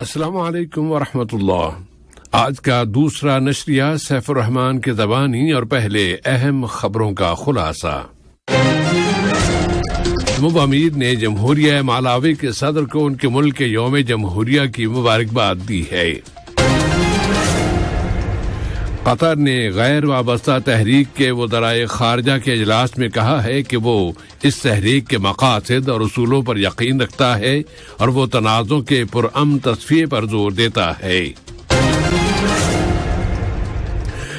السلام علیکم ورحمۃ اللہ۔ آج کا دوسرا نشریہ سیف الرحمان کے زبانی اور پہلے اہم خبروں کا خلاصہ۔ محبوب امیر نے جمہوریہ مالاوی کے صدر کو ان کے ملک کے یوم جمہوریہ کی مبارکباد دی ہے۔ قطر نے غیر وابستہ تحریک کے وزرائے خارجہ کے اجلاس میں کہا ہے کہ وہ اس تحریک کے مقاصد اور اصولوں پر یقین رکھتا ہے اور وہ تنازع کے پرامن تصفیے پر زور دیتا ہے۔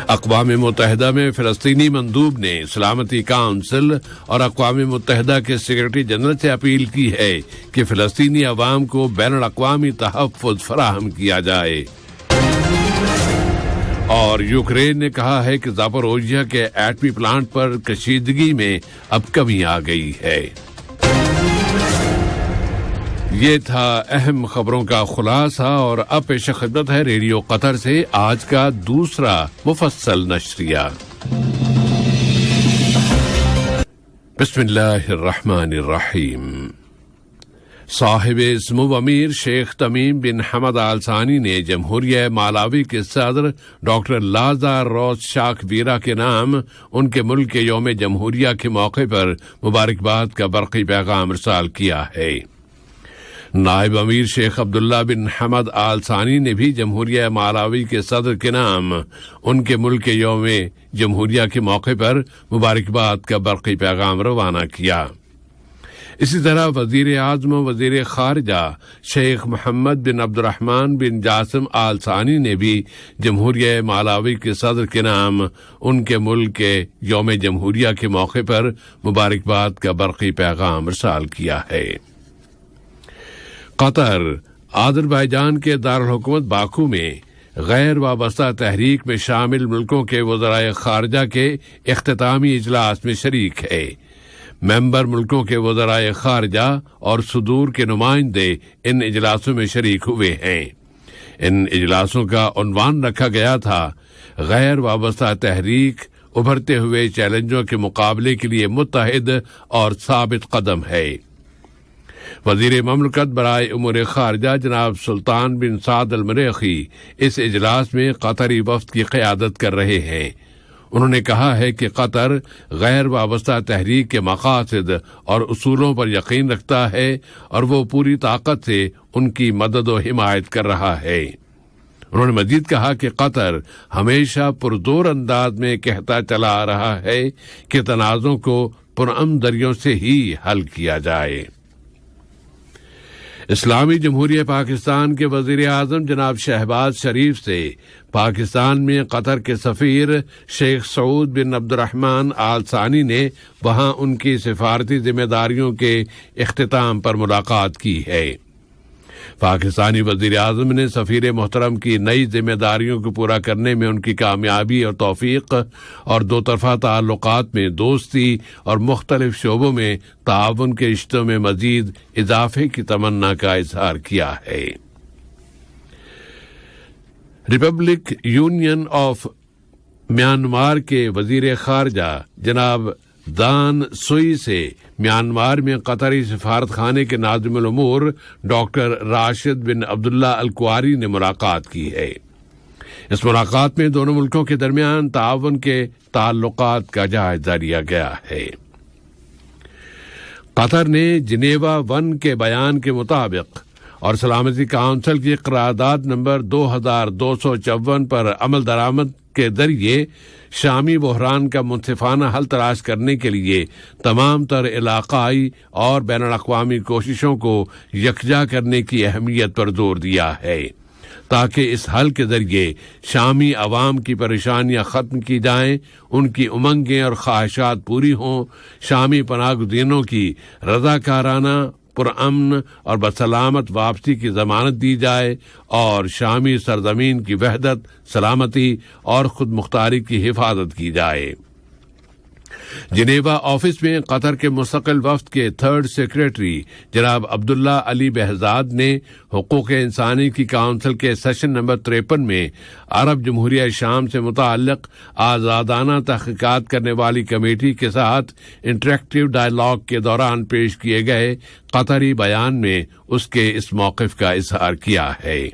اقوام متحدہ میں فلسطینی مندوب نے سلامتی کونسل اور اقوام متحدہ کے سیکرٹری جنرل سے اپیل کی ہے کہ فلسطینی عوام کو بین الاقوامی تحفظ فراہم کیا جائے۔ اور یوکرین نے کہا ہے کہ زاپوروژیہ کے ایٹمی پلانٹ پر کشیدگی میں اب کمی آ گئی ہے۔ یہ تھا اہم خبروں کا خلاصہ، اور اب پیش خدمت ہے ریڈیو قطر سے آج کا دوسرا مفصل نشریہ۔ بسم اللہ الرحمن الرحیم۔ صاحب سمو امیر شیخ تمیم بن حمد آل ثانی نے جمہوریہ مالاوی کے صدر ڈاکٹر لازار روس شاک ویرا کے نام ان کے ملک کے یوم جمہوریہ کے موقع پر مبارکباد کا برقی پیغام ارسال کیا ہے۔ نائب امیر شیخ عبداللہ بن حمد آل ثانی نے بھی جمہوریہ مالاوی کے صدر کے نام ان کے ملک کے یوم جمہوریہ کے موقع پر مبارکباد کا برقی پیغام روانہ کیا۔ اسی طرح وزیر اعظم و وزیر خارجہ شیخ محمد بن عبد الرحمن بن جاسم آل ثانی نے بھی جمہوریہ مالاوی کے صدر کے نام ان کے ملک کے یوم جمہوریہ کے موقع پر مبارکباد کا برقی پیغام ارسال کیا ہے۔ قطر آذربائیجان کے دارالحکومت باکو میں غیر وابستہ تحریک میں شامل ملکوں کے وزرائے خارجہ کے اختتامی اجلاس میں شریک ہے۔ ممبر ملکوں کے وزرائے خارجہ اور صدور کے نمائندے ان اجلاسوں میں شریک ہوئے ہیں۔ ان اجلاسوں کا عنوان رکھا گیا تھا غیر وابستہ تحریک ابھرتے ہوئے چیلنجوں کے مقابلے کے لیے متحد اور ثابت قدم ہے۔ وزیر مملکت برائے امور خارجہ جناب سلطان بن سعد المریخی اس اجلاس میں قطری وفد کی قیادت کر رہے ہیں۔ انہوں نے کہا ہے کہ قطر غیر وابستہ تحریک کے مقاصد اور اصولوں پر یقین رکھتا ہے اور وہ پوری طاقت سے ان کی مدد و حمایت کر رہا ہے۔ انہوں نے مزید کہا کہ قطر ہمیشہ پرزور انداز میں کہتا چلا آ رہا ہے کہ تنازع کو پرامن ذریعوں سے ہی حل کیا جائے۔ اسلامی جمہوریہ پاکستان کے وزیر اعظم جناب شہباز شریف سے پاکستان میں قطر کے سفیر شیخ سعود بن عبد الرحمن آل ثانی نے وہاں ان کی سفارتی ذمہ داریوں کے اختتام پر ملاقات کی ہے۔ پاکستانی وزیر اعظم نے سفیر محترم کی نئی ذمہ داریوں کو پورا کرنے میں ان کی کامیابی اور توفیق اور دو طرفہ تعلقات میں دوستی اور مختلف شعبوں میں تعاون کے رشتوں میں مزید اضافے کی تمنا کا اظہار کیا ہے۔ ریپبلک یونین آف میانمار کے وزیر خارجہ جناب دان سوئی سے میانمار میں قطری سفارت خانے کے ناظم الامور ڈاکٹر راشد بن عبداللہ الکواری نے ملاقات کی ہے۔ اس ملاقات میں دونوں ملکوں کے درمیان تعاون کے تعلقات کا جائزہ لیا گیا ہے۔ قطر نے جنیوا 1 کے بیان کے مطابق اور سلامتی کونسل کی قرارداد نمبر 2254 پر عمل درآمد کے ذریعے شامی بحران کا منصفانہ حل تلاش کرنے کے لیے تمام تر علاقائی اور بین الاقوامی کوششوں کو یکجا کرنے کی اہمیت پر زور دیا ہے، تاکہ اس حل کے ذریعے شامی عوام کی پریشانیاں ختم کی جائیں، ان کی امنگیں اور خواہشات پوری ہوں، شامی پناہ گزینوں کی رضاکارانہ پرامن اور بسلامت واپسی کی ضمانت دی جائے اور شامی سرزمین کی وحدت، سلامتی اور خود مختاری کی حفاظت کی جائے۔ جنیوا آفس میں قطر کے مستقل وفد کے تھرڈ سیکریٹری جناب عبداللہ علی بہزاد نے حقوق انسانی کی کونسل کے سیشن نمبر 53 میں عرب جمہوریہ شام سے متعلق آزادانہ تحقیقات کرنے والی کمیٹی کے ساتھ انٹریکٹیو ڈائیلاگ کے دوران پیش کیے گئے قطری بیان میں اس کے اس موقف کا اظہار کیا ہے۔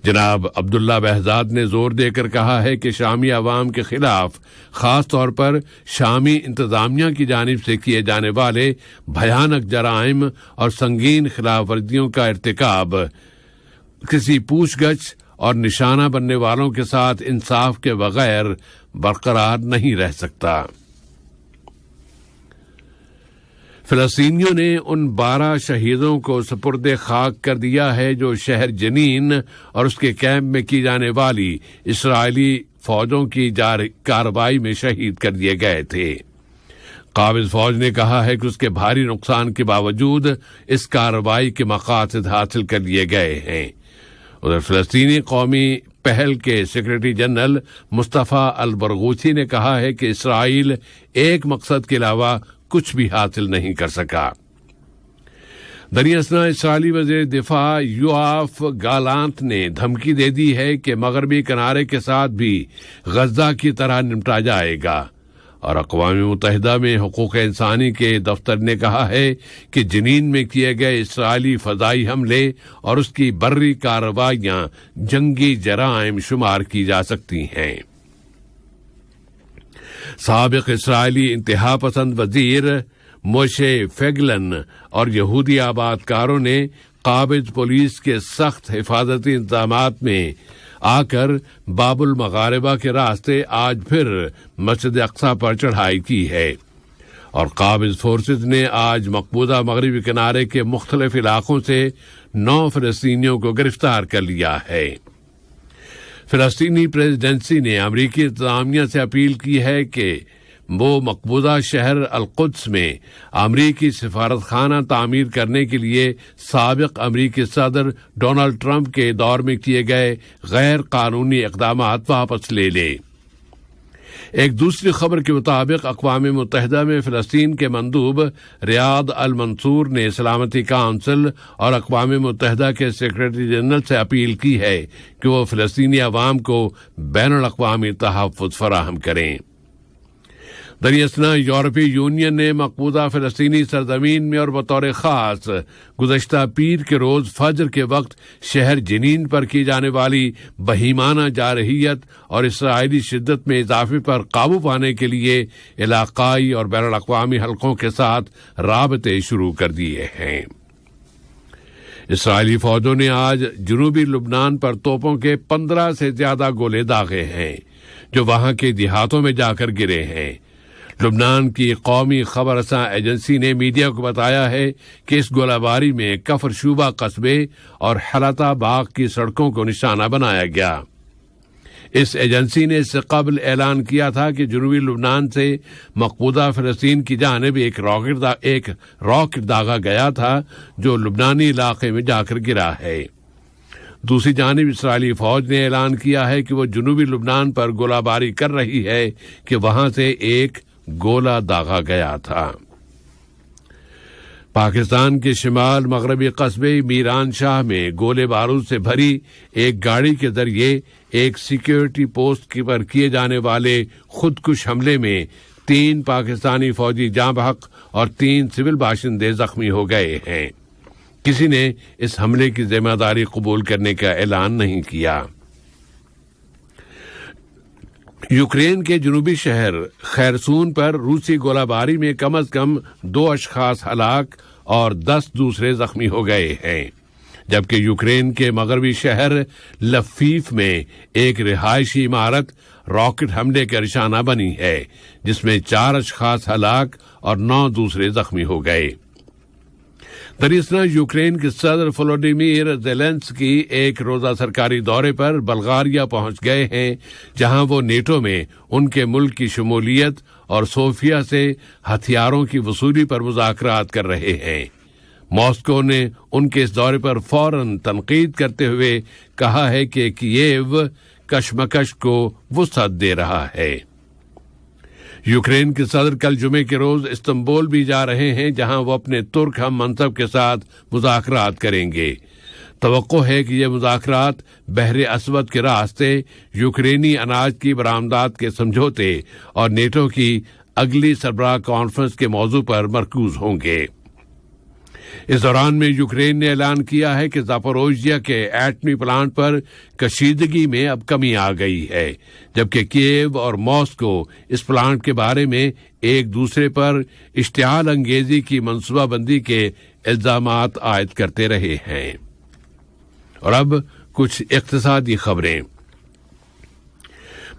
جناب عبداللہ بہزاد نے زور دے کر کہا ہے کہ شامی عوام کے خلاف خاص طور پر شامی انتظامیہ کی جانب سے کیے جانے والے بھیانک جرائم اور سنگین خلاف ورزیوں کا ارتکاب کسی پوچھ گچھ اور نشانہ بننے والوں کے ساتھ انصاف کے بغیر برقرار نہیں رہ سکتا۔ فلسطینیوں نے ان 12 شہیدوں کو سپرد خاک کر دیا ہے جو شہر جنین اور اس کے کیمپ میں کی جانے والی اسرائیلی فوجوں کی کارروائی میں شہید کر دیے گئے تھے۔ قابض فوج نے کہا ہے کہ اس کے بھاری نقصان کے باوجود اس کارروائی کے مقاصد حاصل کر لیے گئے ہیں۔ ادھر فلسطینی قومی پہل کے سیکرٹری جنرل مصطفیٰ البرغوثی نے کہا ہے کہ اسرائیل ایک مقصد کے علاوہ کچھ بھی حاصل نہیں کر سکا۔ دراصل اسرائیلی وزیر دفاع یوآف گالانت نے دھمکی دے دی ہے کہ مغربی کنارے کے ساتھ بھی غزہ کی طرح نمٹا جائے گا، اور اقوام متحدہ میں حقوق انسانی کے دفتر نے کہا ہے کہ جنین میں کیے گئے اسرائیلی فضائی حملے اور اس کی بری کارروائیاں جنگی جرائم شمار کی جا سکتی ہیں۔ سابق اسرائیلی انتہا پسند وزیر موشے فیگلن اور یہودی آباد کاروں نے قابض پولیس کے سخت حفاظتی انتظامات میں آ کر باب المغاربہ کے راستے آج پھر مسجد اقصی پر چڑھائی کی ہے، اور قابض فورسز نے آج مقبوضہ مغربی کنارے کے مختلف علاقوں سے 9 فلسطینیوں کو گرفتار کر لیا ہے۔ فلسطینی پریزیڈنسی نے امریکی انتظامیہ سے اپیل کی ہے کہ وہ مقبوضہ شہر القدس میں امریکی سفارت خانہ تعمیر کرنے کے لیے سابق امریکی صدر ڈونلڈ ٹرمپ کے دور میں کیے گئے غیر قانونی اقدامات واپس لے لے۔ ایک دوسری خبر کے مطابق اقوام متحدہ میں فلسطین کے مندوب ریاض المنصور نے سلامتی کونسل اور اقوام متحدہ کے سیکرٹری جنرل سے اپیل کی ہے کہ وہ فلسطینی عوام کو بین الاقوامی تحفظ فراہم کریں۔ دراصل یورپی یونین نے مقبوضہ فلسطینی سرزمین میں اور بطور خاص گزشتہ پیر کے روز فجر کے وقت شہر جنین پر کی جانے والی بہیمانہ جارحیت اور اسرائیلی شدت میں اضافے پر قابو پانے کے لیے علاقائی اور بین الاقوامی حلقوں کے ساتھ رابطے شروع کر دیے ہیں۔ اسرائیلی فوجوں نے آج جنوبی لبنان پر توپوں کے 15 سے زیادہ گولے داغے ہیں جو وہاں کے دیہاتوں میں جا کر گرے ہیں۔ لبنان کی قومی خبر رساں ایجنسی نے میڈیا کو بتایا ہے کہ اس گولہ باری میں کفر شوبہ قصبے اور حلطہ باغ کی سڑکوں کو نشانہ بنایا گیا۔ اس ایجنسی نے اس سے قبل اعلان کیا تھا کہ جنوبی لبنان سے مقبوضہ فلسطین کی جانب ایک راکٹ داغا گیا تھا جو لبنانی علاقے میں جا کر گرا ہے۔ دوسری جانب اسرائیلی فوج نے اعلان کیا ہے کہ وہ جنوبی لبنان پر گولہ باری کر رہی ہے کہ وہاں سے ایک گولہ داغا گیا تھا۔ پاکستان کے شمال مغربی قصبے میران شاہ میں گولے بارود سے بھری ایک گاڑی کے ذریعے ایک سیکیورٹی پوسٹ پر کیے جانے والے خودکش حملے میں 3 پاکستانی فوجی جاں بحق اور 3 سول باشندے زخمی ہو گئے ہیں۔ کسی نے اس حملے کی ذمہ داری قبول کرنے کا اعلان نہیں کیا۔ یوکرین کے جنوبی شہر خیرسون پر روسی گولہ باری میں کم از کم 2 اشخاص ہلاک اور 10 دوسرے زخمی ہو گئے ہیں، جبکہ یوکرین کے مغربی شہر لفیف میں ایک رہائشی عمارت راکٹ حملے کا نشانہ بنی ہے جس میں 4 اشخاص ہلاک اور 9 دوسرے زخمی ہو گئے۔ دراصل یوکرین کے صدر ولودیمیر زیلنسکی ایک روزہ سرکاری دورے پر بلغاریہ پہنچ گئے ہیں، جہاں وہ نیٹو میں ان کے ملک کی شمولیت اور صوفیہ سے ہتھیاروں کی وصولی پر مذاکرات کر رہے ہیں۔ ماسکو نے ان کے اس دورے پر فوراً تنقید کرتے ہوئے کہا ہے کہ کییو کشمکش کو وسعت دے رہا ہے۔ یوکرین کے صدر کل جمعے کے روز استنبول بھی جا رہے ہیں، جہاں وہ اپنے ترک ہم منصب کے ساتھ مذاکرات کریں گے۔ توقع ہے کہ یہ مذاکرات بحر اسود کے راستے، یوکرینی اناج کی برآمدات کے سمجھوتے اور نیٹو کی اگلی سربراہ کانفرنس کے موضوع پر مرکوز ہوں گے۔ اس دوران میں یوکرین نے اعلان کیا ہے کہ زاپوروژیا کے ایٹمی پلانٹ پر کشیدگی میں اب کمی آ گئی ہے، جبکہ کیو اور ماسکو اس پلانٹ کے بارے میں ایک دوسرے پر اشتعال انگیزی کی منصوبہ بندی کے الزامات عائد کرتے رہے ہیں۔ اور اب کچھ اقتصادی خبریں۔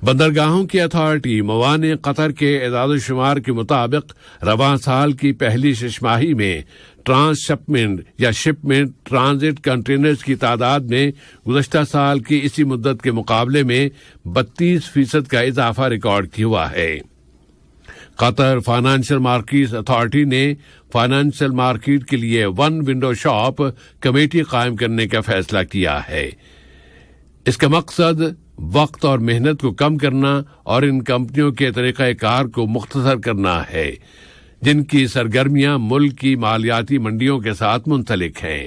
بندرگاہوں کی اتھارٹی موانع قطر کے اعداد و شمار کے مطابق رواں سال کی پہلی شش ماہی میں ٹرانس شپمنٹ ٹرانزٹ کنٹینرز کی تعداد میں گزشتہ سال کی اسی مدت کے مقابلے میں 32% کا اضافہ ریکارڈ ہوا ہے۔ قطر فائنانشل مارکیٹس اتھارٹی نے فائنانشل مارکیٹ کے لیے ون ونڈو شاپ کمیٹی قائم کرنے کا فیصلہ کیا ہے۔ اس کا مقصد وقت اور محنت کو کم کرنا اور ان کمپنیوں کے طریقہ کار کو مختصر کرنا ہے جن کی سرگرمیاں ملک کی مالیاتی منڈیوں کے ساتھ منسلک ہیں۔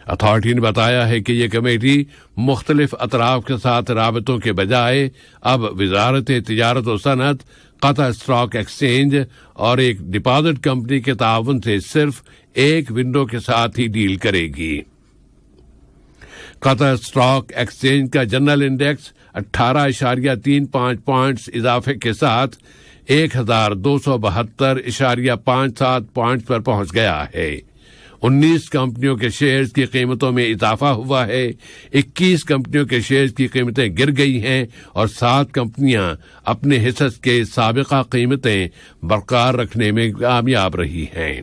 اتھارٹی نے بتایا ہے کہ یہ کمیٹی مختلف اطراف کے ساتھ رابطوں کے بجائے اب وزارت تجارت و صنعت، قطر اسٹاک ایکسچینج اور ایک ڈپازٹ کمپنی کے تعاون سے صرف ایک ونڈو کے ساتھ ہی ڈیل کرے گی۔ قطر اسٹاک ایکسچینج کا جنرل انڈیکس 18.35 پوائنٹس اضافے کے ساتھ 1272.57 پوائنٹس پر پہنچ گیا ہے۔ 19 کمپنیوں کے شیئرز کی قیمتوں میں اضافہ ہوا ہے، 21 کمپنیوں کے شیئرز کی قیمتیں گر گئی ہیں اور 7 کمپنیاں اپنے حصص کے سابقہ قیمتیں برقرار رکھنے میں کامیاب رہی ہیں۔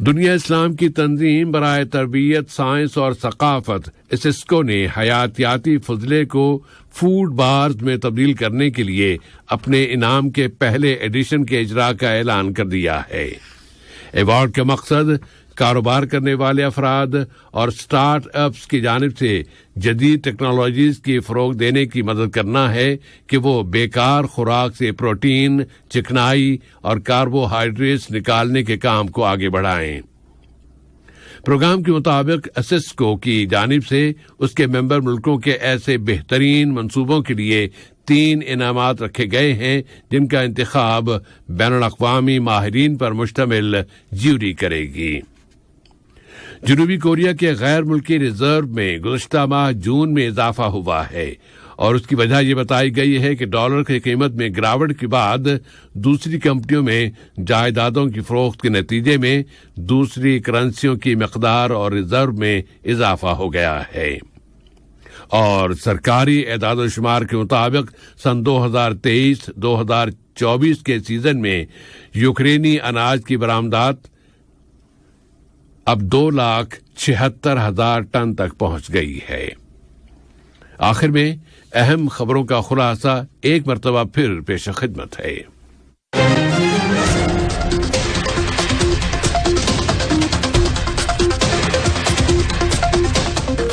دنیا اسلام کی تنظیم برائے تربیت، سائنس اور ثقافت اسسکو نے حیاتیاتی فضلے کو فوڈ بارز میں تبدیل کرنے کے لیے اپنے انعام کے پہلے ایڈیشن کے اجراء کا اعلان کر دیا ہے۔ ایوارڈ کا مقصد کاروبار کرنے والے افراد اور سٹارٹ اپس کی جانب سے جدید ٹیکنالوجیز کی فروغ دینے کی مدد کرنا ہے کہ وہ بیکار خوراک سے پروٹین، چکنائی اور کاربوہائیڈریٹس نکالنے کے کام کو آگے بڑھائیں۔ پروگرام کے مطابق اسسکو کی جانب سے اس کے ممبر ملکوں کے ایسے بہترین منصوبوں کے لیے 3 انعامات رکھے گئے ہیں جن کا انتخاب بین الاقوامی ماہرین پر مشتمل جیوری کرے گی۔ جنوبی کوریا کے غیر ملکی ریزرو میں گزشتہ ماہ جون میں اضافہ ہوا ہے اور اس کی وجہ یہ بتائی گئی ہے کہ ڈالر کی قیمت میں گراوٹ کے بعد دوسری کمپنیوں میں جائیدادوں کی فروخت کے نتیجے میں دوسری کرنسیوں کی مقدار اور ریزرو میں اضافہ ہو گیا ہے۔ اور سرکاری اعداد و شمار کے مطابق سن 2023-2024 کے سیزن میں یوکرینی اناج کی برآمدات اب 2,76,000 ٹن تک پہنچ گئی ہے۔ آخر میں اہم خبروں کا خلاصہ ایک مرتبہ پھر پیش خدمت ہے۔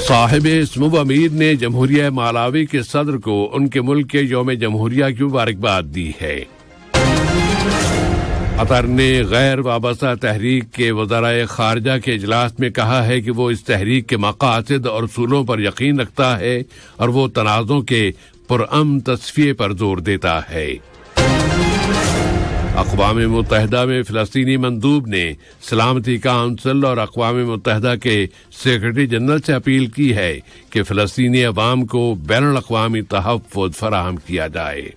صاحب اسمو امیر نے جمہوریہ مالاوی کے صدر کو ان کے ملک کے یوم جمہوریہ کی مبارکباد دی ہے۔ قطر نے غیر وابستہ تحریک کے وزرائے خارجہ کے اجلاس میں کہا ہے کہ وہ اس تحریک کے مقاصد اور اصولوں پر یقین رکھتا ہے اور وہ تنازعوں کے پرامن تصفیے پر زور دیتا ہے۔ اقوام متحدہ میں فلسطینی مندوب نے سلامتی کونسل اور اقوام متحدہ کے سیکرٹری جنرل سے اپیل کی ہے کہ فلسطینی عوام کو بین الاقوامی تحفظ فراہم کیا جائے۔